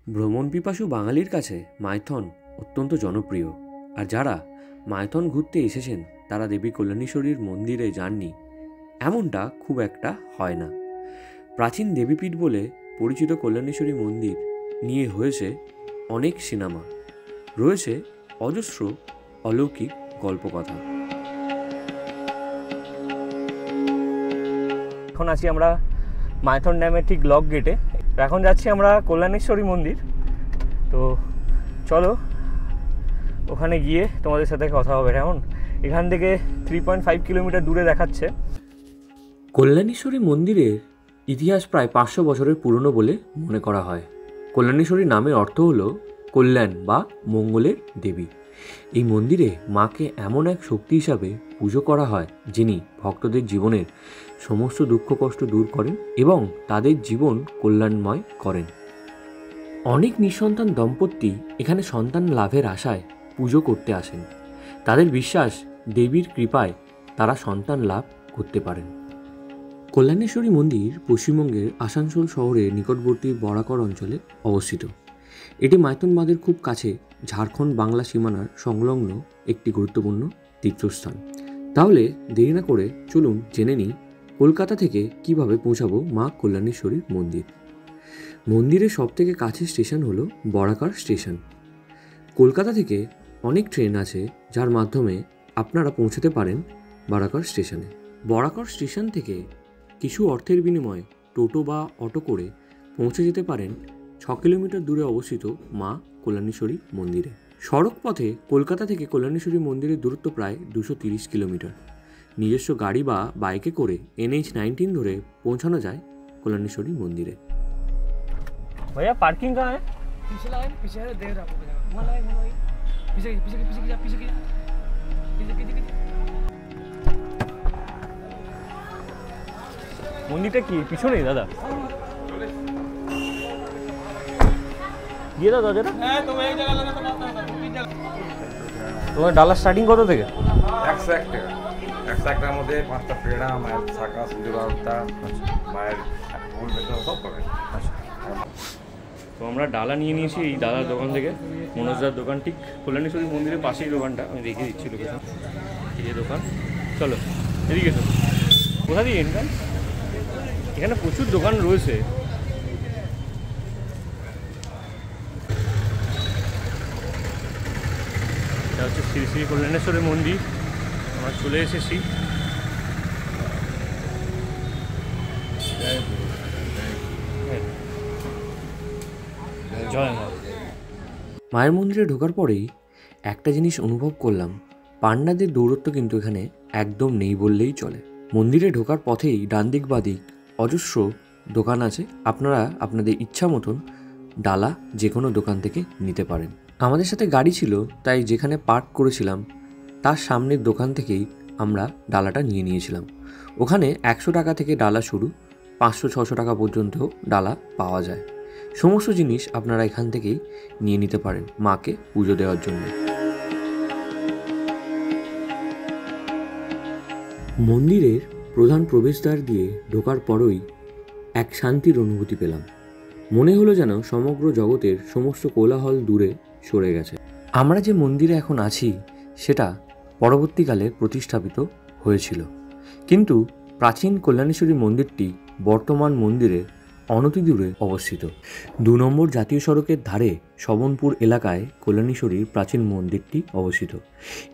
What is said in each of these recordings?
ভ্রমণ পিপাসু বাঙালির কাছে মাইথন অত্যন্ত জনপ্রিয়। আর যারা মাইথন ঘুরতে এসেছেন তারা দেবী কল্যাণেশ্বরীর মন্দিরে যাননি এমনটা খুব একটা হয় না। প্রাচীন দেবীপীঠ বলে পরিচিত কল্যাণেশ্বরী মন্দির নিয়ে হয়েছে অনেক সিনেমা, রয়েছে অজস্র অলৌকিক গল্পকথা। এখন আছি আমরা মাইথন ড্যামের ঠিক লক গেটে। এখন যাচ্ছি আমরা কল্যাণেশ্বরী মন্দির। তো চলো ওখানে গিয়ে তোমাদের সাথে কথা হবে। এখন এখান থেকে 3.5 কিলোমিটার দূরে দেখাচ্ছে। কল্যাণেশ্বরী মন্দিরের ইতিহাস প্রায় 500 বছরের পুরনো বলে মনে করা হয়। কল্যাণেশ্বরী নামের অর্থ হলো কল্যাণ বা মঙ্গলের দেবী। এই মন্দিরে মাকে এমন এক শক্তি হিসাবে পুজো করা হয় যিনি ভক্তদের জীবনের সমস্ত দুঃখ কষ্ট দূর করেন এবং তাদের জীবন কল্যাণময় করেন। অনেক নিঃসন্তান দম্পতি এখানে সন্তান লাভের আশায় পুজো করতে আসেন। তাদের বিশ্বাস দেবীর কৃপায় তারা সন্তান লাভ করতে পারেন। কল্যাণেশ্বরী মন্দির পশ্চিমবঙ্গের আসানসোল শহরের নিকটবর্তী বরাকর অঞ্চলে অবস্থিত। এটি মাইথন বাঁধের খুব কাছে ঝাড়খণ্ড বাংলা সীমানার সংলগ্ন একটি গুরুত্বপূর্ণ তীর্থস্থান। তাহলে দেরি না করে চলুন জেনে নিই কলকাতা থেকে কিভাবে পৌঁছাবো মা কল্যাণেশ্বরীর মন্দির। মন্দিরের সবথেকে কাছের স্টেশন হলো বরাকর স্টেশন। কলকাতা থেকে অনেক ট্রেন আছে যার মাধ্যমে আপনারা পৌঁছাতে পারেন বরাকর স্টেশনে। বরাকর স্টেশন থেকে কিছু অর্থের বিনিময়ে টোটো বা অটো করে পৌঁছে যেতে পারেন 6 কিলোমিটার দূরে অবস্থিত মা কল্যাণেশ্বরী মন্দিরে। সড়ক পথে কলকাতা থেকে কল্যাণেশ্বরী মন্দিরের দূরত্ব প্রায় 230 কিলোমিটার। নিজস্ব গাড়ি বা বাইকে করে NH-19 ধরে পৌঁছানো যায় কল্যাণেশ্বরী মন্দিরে। भैया पार्किंग कहाँ है? पीछे लगा ना, पीछे है, देख रहा आपको जगह वहाँ लगा वहाँ लगा पीछे पीछे पीछे पीछे पीछे पीछे মন্দিরটা কি পিছনেই দাদা? দিয়ে দাও দরজাটা। হ্যাঁ তুমি এক জায়গা লাগা তো তোমার ডালার স্টার্টিং কত থেকে? 101 টাকা। 101 টাকার মধ্যে 5টা পেড়া, মায়ের শাখা, সূর্য বার্তা, মায়ের ফুল বেতন সব পাবে। তো আমরা ডালা নিয়ে নিয়েছি এই দাদার দোকান থেকে, মনোজদার দোকান, ঠিক কল্যাণেশ্বরী মন্দিরের পাশেই দোকানটা। আমি দেখিয়ে দিচ্ছি লোকেশন। এই যে দোকান, চলো এদিকে চলো। কোথা দিয়ে এনকান? এখানে প্রচুর দোকান রয়েছে। এটা হচ্ছে শ্রী শ্রী কল্যাণেশ্বরী মন্দির। আমরা চলে এসেছি। জয় মা। মায়ের মন্দিরে ঢোকার পরেই একটা জিনিস অনুভব করলাম, পান্ডাদের দৌরত্ব কিন্তু এখানে একদম নেই বললেই চলে। মন্দিরে ঢোকার পথেই ডান দিক বাদিক অজস্র দোকান আছে। আপনারা আপনাদের ইচ্ছা মতন ডালা যে কোনো দোকান থেকে নিতে পারেন। আমাদের সাথে গাড়ি ছিল, তাই যেখানে পার্ক করেছিলাম তার সামনের দোকান থেকেই আমরা ডালাটা নিয়ে নিয়েছিলাম। ওখানে 100 টাকা থেকে ডালা শুরু, 500-600 টাকা পর্যন্ত ডালা পাওয়া যায়। সমস্ত জিনিস আপনারা এখান থেকেই নিয়ে নিতে পারেন মাকে পুজো দেওয়ার জন্য। মন্দিরের প্রধান প্রবেশদ্বার দিয়ে ঢোকার পরই এক শান্তির অনুভূতি পেলাম। মনে হলো যেন সমগ্র জগতের সমস্ত কোলাহল দূরে সরে গেছে। আমরা যে মন্দিরে এখন আছি সেটা পরবর্তীকালে প্রতিষ্ঠাপিত হয়েছিল, কিন্তু প্রাচীন কল্যাণেশ্বরী মন্দিরটি বর্তমান মন্দিরের অনতিদূরে অবস্থিত। 2 নম্বর জাতীয় সড়কের ধারে শবনপুর এলাকায় কল্যাণেশ্বরীর প্রাচীন মন্দিরটি অবস্থিত।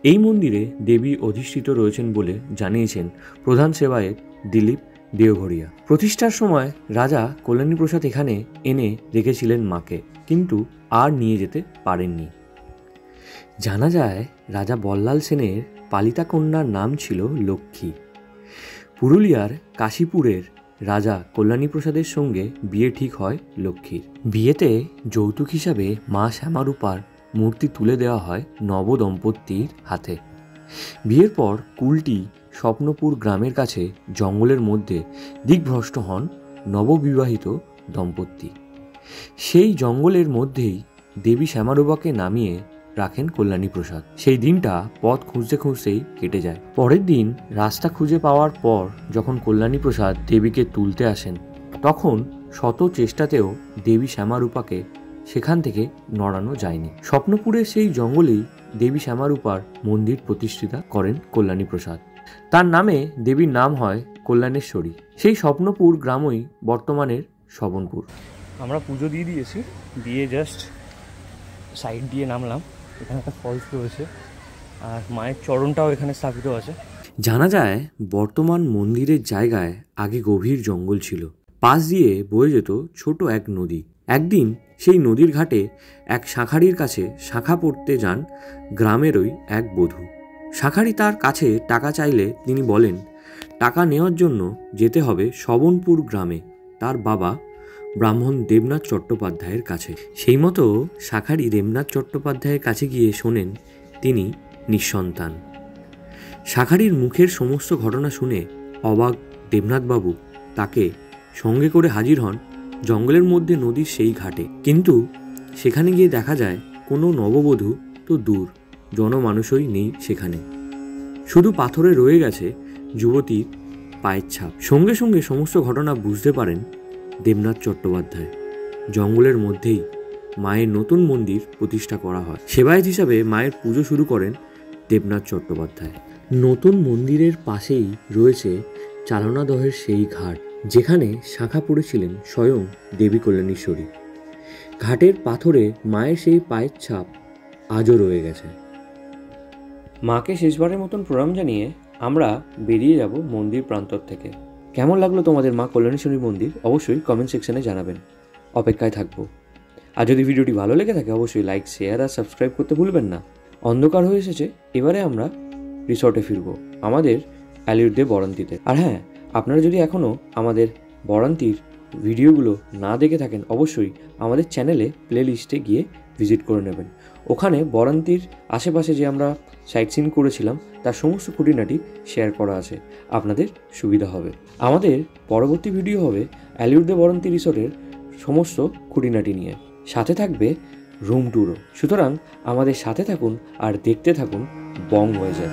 এই মন্দিরে দেবী অধিষ্ঠিত রয়েছেন বলে জানিয়েছেন প্রধান সেবায়েত দিলীপ দেওঘরিয়া। প্রতিষ্ঠার সময় রাজা কল্যাণী প্রসাদ এখানে এনে রেখেছিলেন মাকে, কিন্তু আর নিয়ে যেতে পারেননি। জানা যায় রাজা বল্লাল সেনের পালিতা কন্যার নাম ছিল লক্ষ্মী। পুরুলিয়ার কাশীপুরের রাজা কল্যাণী প্রসাদের সঙ্গে বিয়ে ঠিক হয় লক্ষ্মীর। বিয়েতে যৌতুক হিসাবে মা শ্যামারূপার মূর্তি তুলে দেওয়া হয় নব দম্পতির হাতে। বিয়ের পর কুলটি স্বপ্নপুর গ্রামের কাছে জঙ্গলের মধ্যে দিকভ্রষ্ট হন নববিবাহিত দম্পতি। সেই জঙ্গলের মধ্যেই দেবী শ্যামারূপাকে নামিয়ে রাখেন কল্যাণী প্রসাদ। সেই দিনটা পথ খুঁজতে খুঁজতেই কেটে যায়। পরের দিন রাস্তা খুঁজে পাওয়ার পর যখন কল্যাণী প্রসাদ দেবীকে তুলতে আসেন, তখন শত চেষ্টাতেও দেবী শ্যামারূপাকে সেখান থেকে নড়ানো যায়নি। স্বপ্নপুরের সেই জঙ্গলেই দেবী শ্যামারূপার মন্দির প্রতিষ্ঠিতা করেন কল্যাণী প্রসাদ। তার নামে দেবীর নাম হয় কল্যাণেশ্বরী। সেই স্বপ্নপুর গ্রামই বর্তমানের শবনপুর। আমরা পুজো দিয়ে দিয়েছি, দিয়ে জাস্ট সাইড দিয়ে নামলাম। এখানে একটা ফলস রয়েছে আর মায়ের চরণটাও এখানে স্থাপিত আছে। জানা যায় বর্তমান মন্দিরের জায়গায় আগে গভীর জঙ্গল ছিল। পাশ দিয়ে বয়ে যেত ছোট এক নদী। একদিন সেই নদীর ঘাটে এক শাঁখারির কাছে শাঁখা পড়তে যান গ্রামেরই এক বধূ। শাঁখারি তার কাছে টাকা চাইলে তিনি বলেন টাকা নেওয়ার জন্য যেতে হবে শবনপুর গ্রামে তার বাবা ব্রাহ্মণ দেবনাথ চট্টোপাধ্যায়ের কাছে। সেই মতো শাঁখারি দেবনাথ চট্টোপাধ্যায়ের কাছে গিয়ে শোনেন তিনি নিঃসন্তান। শাঁখারির মুখের সমস্ত ঘটনা শুনে অবাক দেবনাথবাবু তাকে সঙ্গে করে হাজির হন জঙ্গলের মধ্যে নদীর সেই ঘাটে। কিন্তু সেখানে গিয়ে দেখা যায় কোনো নববধূ তো দূর, জনমানুষই নেই সেখানে। শুধু পাথরে রয়ে গেছে যুবতীর পায়ের ছাপ। সঙ্গে সঙ্গে সমস্ত ঘটনা বুঝতে পারেন দেবনাথ চট্টোপাধ্যায়। জঙ্গলের মধ্যেই মায়ের নতুন মন্দির প্রতিষ্ঠা করা হয়। সেবায়েত হিসাবে মায়ের পুজো শুরু করেন দেবনাথ চট্টোপাধ্যায়। নতুন মন্দিরের পাশেই রয়েছে চালনাদহের সেই ঘাট, যেখানে শাঁখা পড়েছিলেন স্বয়ং দেবী কল্যাণেশ্বরী। ঘাটের পাথরে মায়ের সেই পায়ের ছাপ আজও রয়ে গেছে। মাকে শেষবারের মতন প্রণাম জানিয়ে আমরা বেরিয়ে যাব মন্দির প্রান্তর থেকে। কেমন লাগলো তোমাদের মা কল্যাণেশ্বরী মন্দির অবশ্যই কমেন্ট সেকশনে জানাবেন। অপেক্ষায় থাকবো। আর যদি ভিডিওটি ভালো লেগে থাকে অবশ্যই লাইক, শেয়ার আর সাবস্ক্রাইব করতে ভুলবেন না। অন্ধকার হয়ে এসেছে, এবারে আমরা রিসর্টে ফিরবো আমাদের অ্যালিউডে বরান্তিতে। আর হ্যাঁ, আপনারা যদি এখনও আমাদের বরান্তির ভিডিওগুলো না দেখে থাকেন অবশ্যই আমাদের চ্যানেলে প্লে লিস্টে গিয়ে ভিজিট করে নেবেন। ওখানে বরান্তির আশেপাশে যে আমরা সাইট সিন করেছিলাম তার সমস্ত খুঁটিনাটি শেয়ার করা আছে, আপনাদের সুবিধা হবে। আমাদের পরবর্তী ভিডিও হবে অ্যালিউডে বরান্তি রিসর্টের সমস্ত খুঁটিনাটি নিয়ে, সাথে থাকবে রুম ট্যুরও। সুতরাং আমাদের সাথে থাকুন আর দেখতে থাকুন বং ভয়েজার।